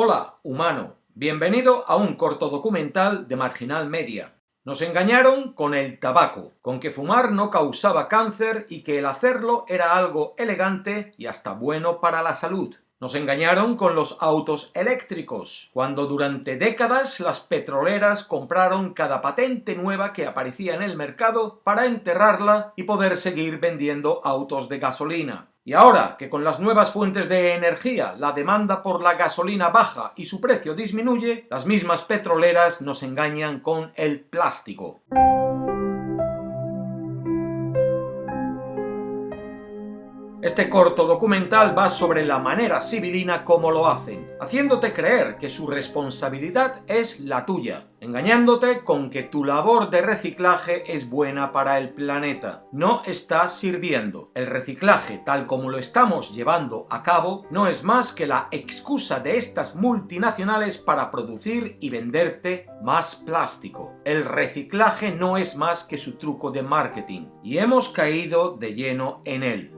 Hola, humano. Bienvenido a un corto documental de Marginal Media. Nos engañaron con el tabaco, con que fumar no causaba cáncer y que el hacerlo era algo elegante y hasta bueno para la salud. Nos engañaron con los autos eléctricos, cuando durante décadas las petroleras compraron cada patente nueva que aparecía en el mercado para enterrarla y poder seguir vendiendo autos de gasolina. Y ahora que con las nuevas fuentes de energía la demanda por la gasolina baja y su precio disminuye, las mismas petroleras nos engañan con el plástico. Este corto documental va sobre la manera civilina como lo hacen, haciéndote creer que su responsabilidad es la tuya, engañándote con que tu labor de reciclaje es buena para el planeta. No está sirviendo. El reciclaje, tal como lo estamos llevando a cabo, no es más que la excusa de estas multinacionales para producir y venderte más plástico. El reciclaje no es más que su truco de marketing, y hemos caído de lleno en él.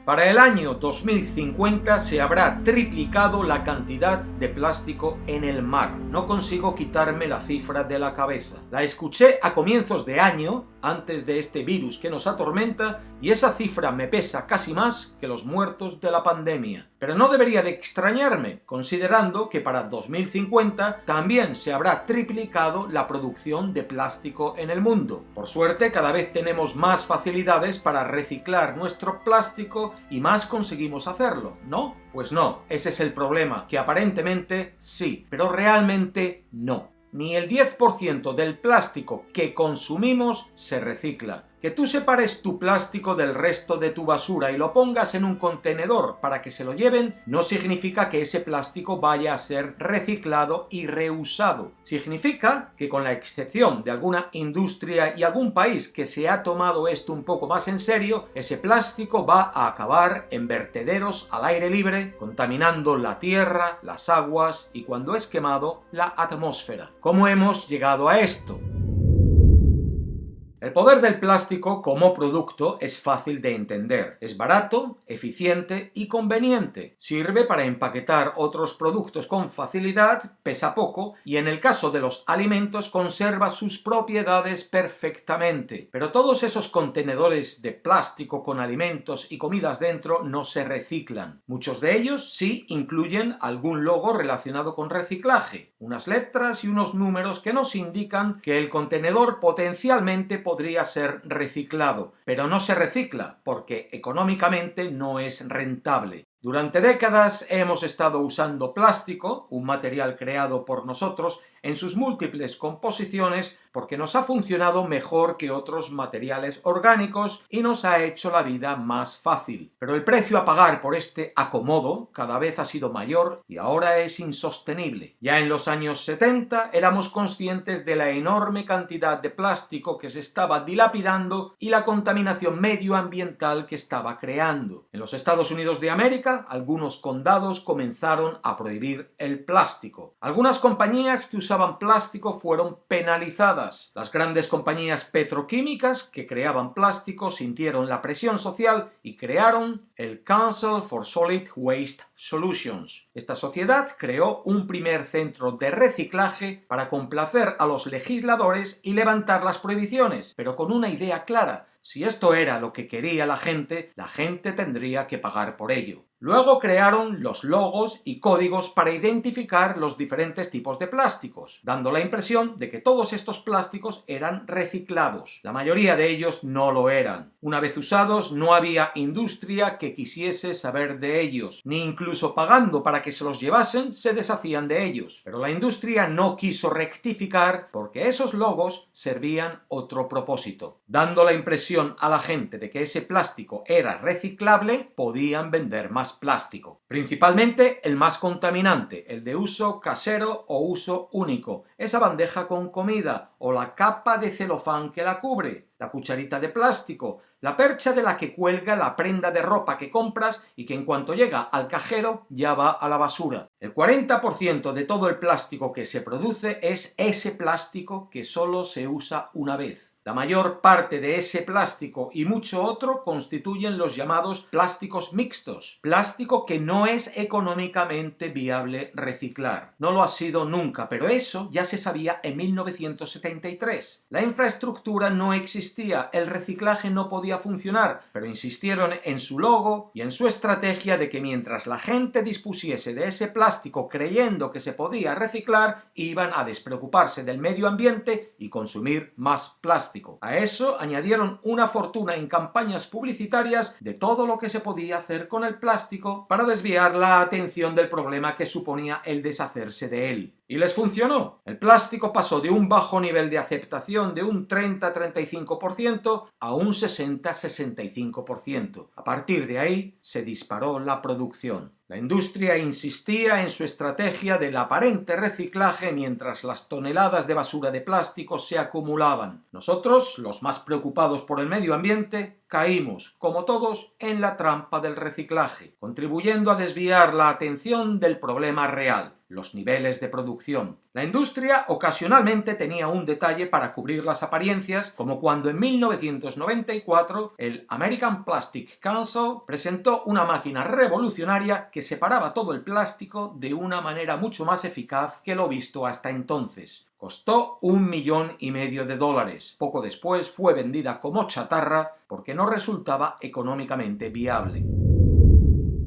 Para el año 2050 se habrá triplicado la cantidad de plástico en el mar. No consigo quitarme la cifra de la cabeza. La escuché a comienzos de año, antes de este virus que nos atormenta, y esa cifra me pesa casi más que los muertos de la pandemia. Pero no debería de extrañarme, considerando que para 2050 también se habrá triplicado la producción de plástico en el mundo. Por suerte, cada vez tenemos más facilidades para reciclar nuestro plástico y más conseguimos hacerlo, ¿no? Pues no, ese es el problema, que aparentemente sí, pero realmente no. Ni el 10% del plástico que consumimos se recicla. Que tú separes tu plástico del resto de tu basura y lo pongas en un contenedor para que se lo lleven, no significa que ese plástico vaya a ser reciclado y reusado. Significa que, con la excepción de alguna industria y algún país que se ha tomado esto un poco más en serio, ese plástico va a acabar en vertederos al aire libre, contaminando la tierra, las aguas y, cuando es quemado, la atmósfera. ¿Cómo hemos llegado a esto? El poder del plástico como producto es fácil de entender. Es barato, eficiente y conveniente. Sirve para empaquetar otros productos con facilidad, pesa poco y, en el caso de los alimentos, conserva sus propiedades perfectamente. Pero todos esos contenedores de plástico con alimentos y comidas dentro no se reciclan. Muchos de ellos sí incluyen algún logo relacionado con reciclaje, unas letras y unos números que nos indican que el contenedor potencialmente podría ser reciclado, pero no se recicla porque económicamente no es rentable. Durante décadas hemos estado usando plástico, un material creado por nosotros, en sus múltiples composiciones porque nos ha funcionado mejor que otros materiales orgánicos y nos ha hecho la vida más fácil. Pero el precio a pagar por este acomodo cada vez ha sido mayor y ahora es insostenible. Ya en los años 70 éramos conscientes de la enorme cantidad de plástico que se estaba dilapidando y la contaminación medioambiental que estaba creando. En los Estados Unidos de América, algunos condados comenzaron a prohibir el plástico. Algunas compañías que usaban plástico fueron penalizadas. Las grandes compañías petroquímicas que creaban plástico sintieron la presión social y crearon el Council for Solid Waste Solutions. Esta sociedad creó un primer centro de reciclaje para complacer a los legisladores y levantar las prohibiciones, pero con una idea clara. Si esto era lo que quería la gente tendría que pagar por ello. Luego crearon los logos y códigos para identificar los diferentes tipos de plásticos, dando la impresión de que todos estos plásticos eran reciclados. La mayoría de ellos no lo eran. Una vez usados, no había industria que quisiese saber de ellos, ni incluso pagando para que se los llevasen, se deshacían de ellos. Pero la industria no quiso rectificar porque esos logos servían otro propósito. Dando la impresión a la gente de que ese plástico era reciclable, podían vender más plástico. Principalmente el más contaminante, el de uso casero o uso único, esa bandeja con comida o la capa de celofán que la cubre, la cucharita de plástico, la percha de la que cuelga la prenda de ropa que compras y que en cuanto llega al cajero ya va a la basura. El 40% de todo el plástico que se produce es ese plástico que solo se usa una vez. La mayor parte de ese plástico y mucho otro constituyen los llamados plásticos mixtos, plástico que no es económicamente viable reciclar. No lo ha sido nunca, pero eso ya se sabía en 1973. La infraestructura no existía, el reciclaje no podía funcionar, pero insistieron en su logo y en su estrategia de que mientras la gente dispusiese de ese plástico creyendo que se podía reciclar, iban a despreocuparse del medio ambiente y consumir más plástico. A eso añadieron una fortuna en campañas publicitarias de todo lo que se podía hacer con el plástico para desviar la atención del problema que suponía el deshacerse de él. Y les funcionó. El plástico pasó de un bajo nivel de aceptación de un 30-35% a un 60-65%. A partir de ahí se disparó la producción. La industria insistía en su estrategia del aparente reciclaje mientras las toneladas de basura de plástico se acumulaban. Nosotros, los más preocupados por el medio ambiente, caímos, como todos, en la trampa del reciclaje, contribuyendo a desviar la atención del problema real, los niveles de producción. La industria ocasionalmente tenía un detalle para cubrir las apariencias, como cuando en 1994 el American Plastic Council presentó una máquina revolucionaria que separaba todo el plástico de una manera mucho más eficaz que lo visto hasta entonces. Costó $1,500,000. Poco después fue vendida como chatarra porque no resultaba económicamente viable.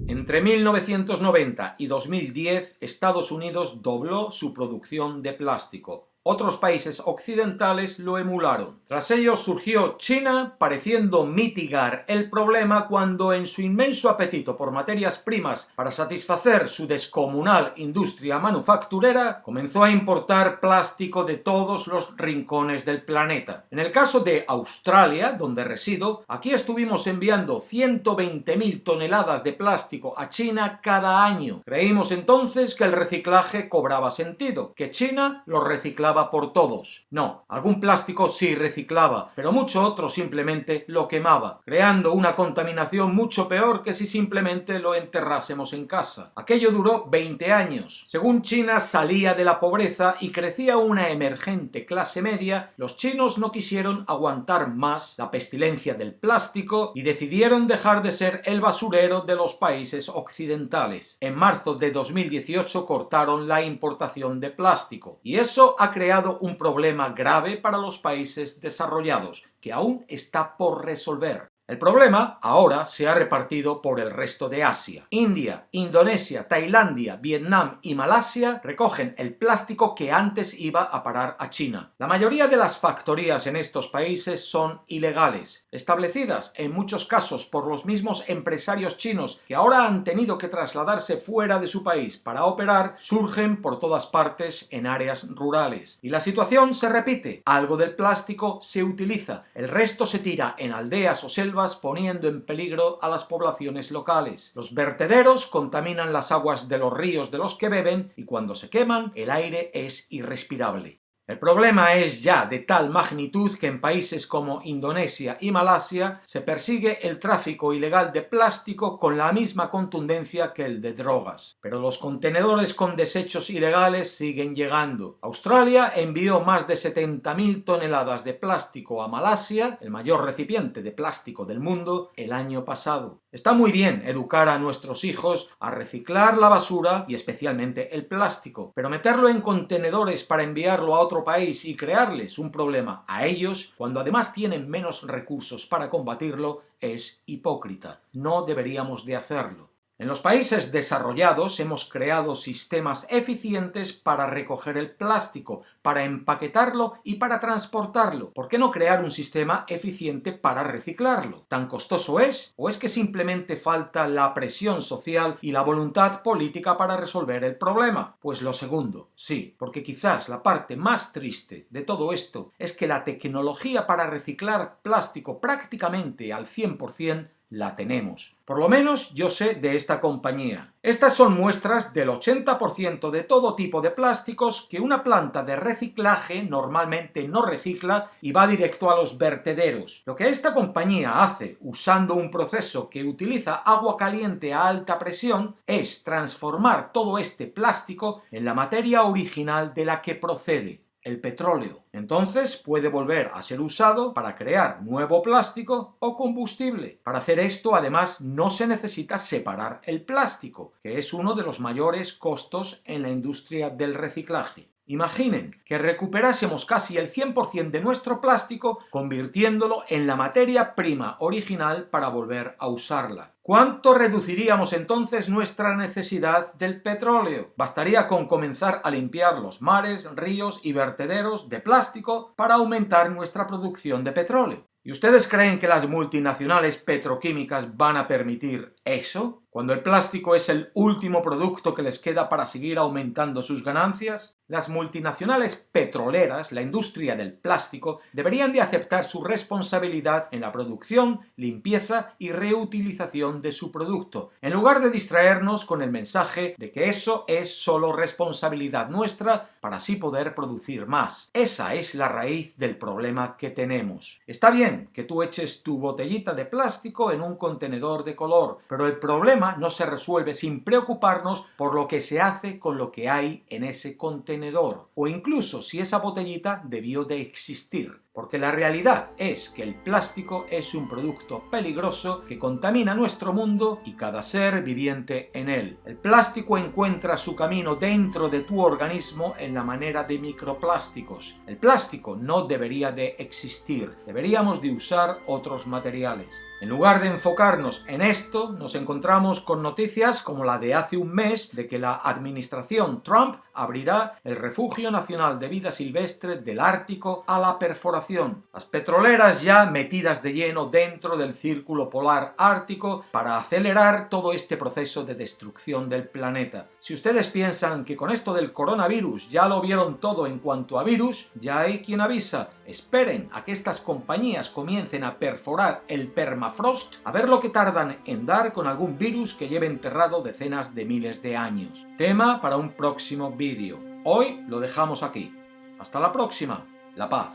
Entre 1990 y 2010, Estados Unidos dobló su producción de plástico. Otros países occidentales lo emularon. Tras ello surgió China, pareciendo mitigar el problema cuando en su inmenso apetito por materias primas para satisfacer su descomunal industria manufacturera, comenzó a importar plástico de todos los rincones del planeta. En el caso de Australia, donde resido, aquí estuvimos enviando 120.000 toneladas de plástico a China cada año. Creímos entonces que el reciclaje cobraba sentido, que China lo reciclaba por todos. No, algún plástico sí reciclaba, pero mucho otro simplemente lo quemaba, creando una contaminación mucho peor que si simplemente lo enterrásemos en casa. Aquello duró 20 años. Según China salía de la pobreza y crecía una emergente clase media, los chinos no quisieron aguantar más la pestilencia del plástico y decidieron dejar de ser el basurero de los países occidentales. En marzo de 2018 cortaron la importación de plástico y eso ha creado un problema grave para los países desarrollados, que aún está por resolver. El problema ahora se ha repartido por el resto de Asia. India, Indonesia, Tailandia, Vietnam y Malasia recogen el plástico que antes iba a parar a China. La mayoría de las factorías en estos países son ilegales, establecidas en muchos casos por los mismos empresarios chinos que ahora han tenido que trasladarse fuera de su país para operar, surgen por todas partes en áreas rurales. Y la situación se repite. Algo del plástico se utiliza, el resto se tira en aldeas o selvas poniendo en peligro a las poblaciones locales. Los vertederos contaminan las aguas de los ríos de los que beben y cuando se queman el aire es irrespirable. El problema es ya de tal magnitud que en países como Indonesia y Malasia se persigue el tráfico ilegal de plástico con la misma contundencia que el de drogas. Pero los contenedores con desechos ilegales siguen llegando. Australia envió más de 70.000 toneladas de plástico a Malasia, el mayor recipiente de plástico del mundo, el año pasado. Está muy bien educar a nuestros hijos a reciclar la basura y especialmente el plástico, pero meterlo en contenedores para enviarlo a otro país y crearles un problema a ellos, cuando además tienen menos recursos para combatirlo, es hipócrita. No deberíamos de hacerlo. En los países desarrollados hemos creado sistemas eficientes para recoger el plástico, para empaquetarlo y para transportarlo. ¿Por qué no crear un sistema eficiente para reciclarlo? ¿Tan costoso es? ¿O es que simplemente falta la presión social y la voluntad política para resolver el problema? Pues lo segundo, sí, porque quizás la parte más triste de todo esto es que la tecnología para reciclar plástico prácticamente al 100% la tenemos. Por lo menos yo sé de esta compañía. Estas son muestras del 80% de todo tipo de plásticos que una planta de reciclaje normalmente no recicla y va directo a los vertederos. Lo que esta compañía hace usando un proceso que utiliza agua caliente a alta presión es transformar todo este plástico en la materia original de la que procede, el petróleo. Entonces puede volver a ser usado para crear nuevo plástico o combustible. Para hacer esto, además, no se necesita separar el plástico, que es uno de los mayores costos en la industria del reciclaje. Imaginen que recuperásemos casi el 100% de nuestro plástico convirtiéndolo en la materia prima original para volver a usarla. ¿Cuánto reduciríamos entonces nuestra necesidad del petróleo? Bastaría con comenzar a limpiar los mares, ríos y vertederos de plástico para aumentar nuestra producción de petróleo. ¿Y ustedes creen que las multinacionales petroquímicas van a permitir eso? Cuando el plástico es el último producto que les queda para seguir aumentando sus ganancias, las multinacionales petroleras, la industria del plástico, deberían de aceptar su responsabilidad en la producción, limpieza y reutilización de su producto, en lugar de distraernos con el mensaje de que eso es solo responsabilidad nuestra para así poder producir más. Esa es la raíz del problema que tenemos. Está bien que tú eches tu botellita de plástico en un contenedor de color, pero el problema no se resuelve sin preocuparnos por lo que se hace con lo que hay en ese contenedor, o incluso si esa botellita debió de existir. Porque la realidad es que el plástico es un producto peligroso que contamina nuestro mundo y cada ser viviente en él. El plástico encuentra su camino dentro de tu organismo en la manera de microplásticos. El plástico no debería de existir, deberíamos de usar otros materiales. En lugar de enfocarnos en esto, nos encontramos con noticias como la de hace un mes de que la administración Trump abrirá el Refugio Nacional de Vida Silvestre del Ártico a la perforación. Las petroleras ya metidas de lleno dentro del círculo polar ártico para acelerar todo este proceso de destrucción del planeta. Si ustedes piensan que con esto del coronavirus ya lo vieron todo en cuanto a virus, ya hay quien avisa: esperen a que estas compañías comiencen a perforar el permafrost a ver lo que tardan en dar con algún virus que lleve enterrado decenas de miles de años. Tema para un próximo vídeo. Hoy lo dejamos aquí. Hasta la próxima. La paz.